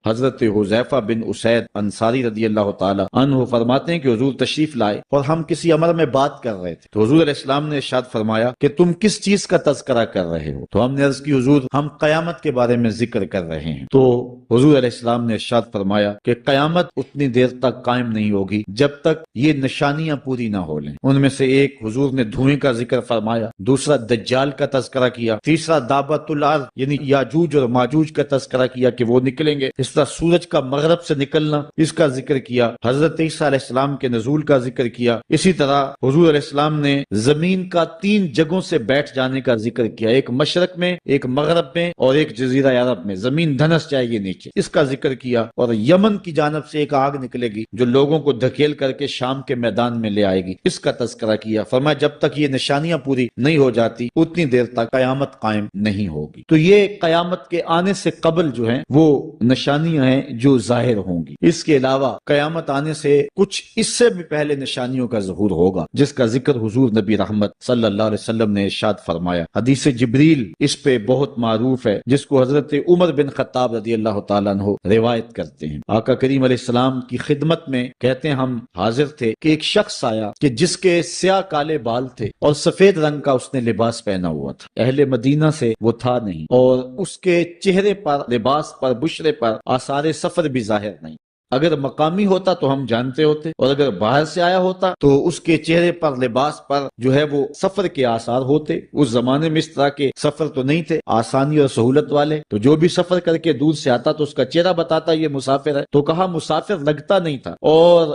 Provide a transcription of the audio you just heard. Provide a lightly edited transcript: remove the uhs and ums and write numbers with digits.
حضرت حذیفہ بن اسید انصاری رضی اللہ تعالی عنہ فرماتے ہیں کہ حضور تشریف لائے اور ہم کسی امر میں بات کر رہے تھے، تو حضور علیہ السلام نے ارشاد فرمایا کہ تم کس چیز کا تذکرہ کر رہے ہو؟ تو ہم نے عرض کی حضور ہم قیامت کے بارے میں ذکر کر رہے ہیں۔ تو حضور علیہ السلام نے ارشاد فرمایا کہ قیامت اتنی دیر تک قائم نہیں ہوگی جب تک یہ نشانیاں پوری نہ ہو لیں۔ ان میں سے ایک حضور نے دھوئیں کا ذکر فرمایا، دوسرا دجال کا تذکرہ کیا، تیسرا دابت الارض یعنی یاجوج اور ماجوج کا تذکرہ کیا کہ وہ نکلیں گے، اس طرح سورج کا مغرب سے نکلنا اس کا ذکر کیا، حضرت عیسیٰ علیہ السلام کے نزول کا ذکر کیا۔ اسی طرح حضور علیہ السلام نے زمین کا 3 جگہوں سے بیٹھ جانے کا ذکر کیا، ایک مشرق میں، ایک مغرب میں اور ایک جزیرہ عرب میں، زمین دھنس جائے گی نیچے، اس کا ذکر کیا۔ اور یمن کی جانب سے ایک آگ نکلے گی جو لوگوں کو دھکیل کر کے شام کے میدان میں لے آئے گی، اس کا تذکرہ کیا۔ فرمایا جب تک یہ نشانیاں پوری نہیں ہو جاتی اتنی دیر تک قیامت قائم نہیں ہوگی۔ تو یہ قیامت کے آنے سے قبل جو ہیں وہ نشانیاں ہیں جو ظاہر ہوں گی۔ اس کے علاوہ قیامت آنے سے کچھ اس سے بھی پہلے نشانیوں کا ظہور ہوگا جس کا ذکر حضور نبی رحمت صلی اللہ علیہ وسلم نے ارشاد فرمایا۔ حدیث جبریل اس پہ بہت معروف ہے جس کو حضرت عمر بن خطاب رضی اللہ تعالیٰ عنہ روایت کرتے ہیں۔ آقا کریم علیہ السلام کی خدمت میں کہتے ہیں ہم حاضر تھے کہ ایک شخص آیا کہ جس کے سیاہ کالے بال تھے اور سفید رنگ کا اس نے لباس پہنا ہوا تھا، اہل مدینہ سے وہ تھا نہیں، اور اس کے چہرے پر، لباس پر، بشرے پر آثار سفر بھی ظاہر نہیں۔ اگر مقامی ہوتا تو ہم جانتے ہوتے، اور اگر باہر سے آیا ہوتا تو اس کے چہرے پر، لباس پر جو ہے وہ سفر کے آثار ہوتے۔ اس زمانے میں اس طرح کے سفر تو نہیں تھے آسانی اور سہولت والے، تو جو بھی سفر کر کے دور سے آتا تو اس کا چہرہ بتاتا یہ مسافر ہے، تو کہا مسافر لگتا نہیں تھا، اور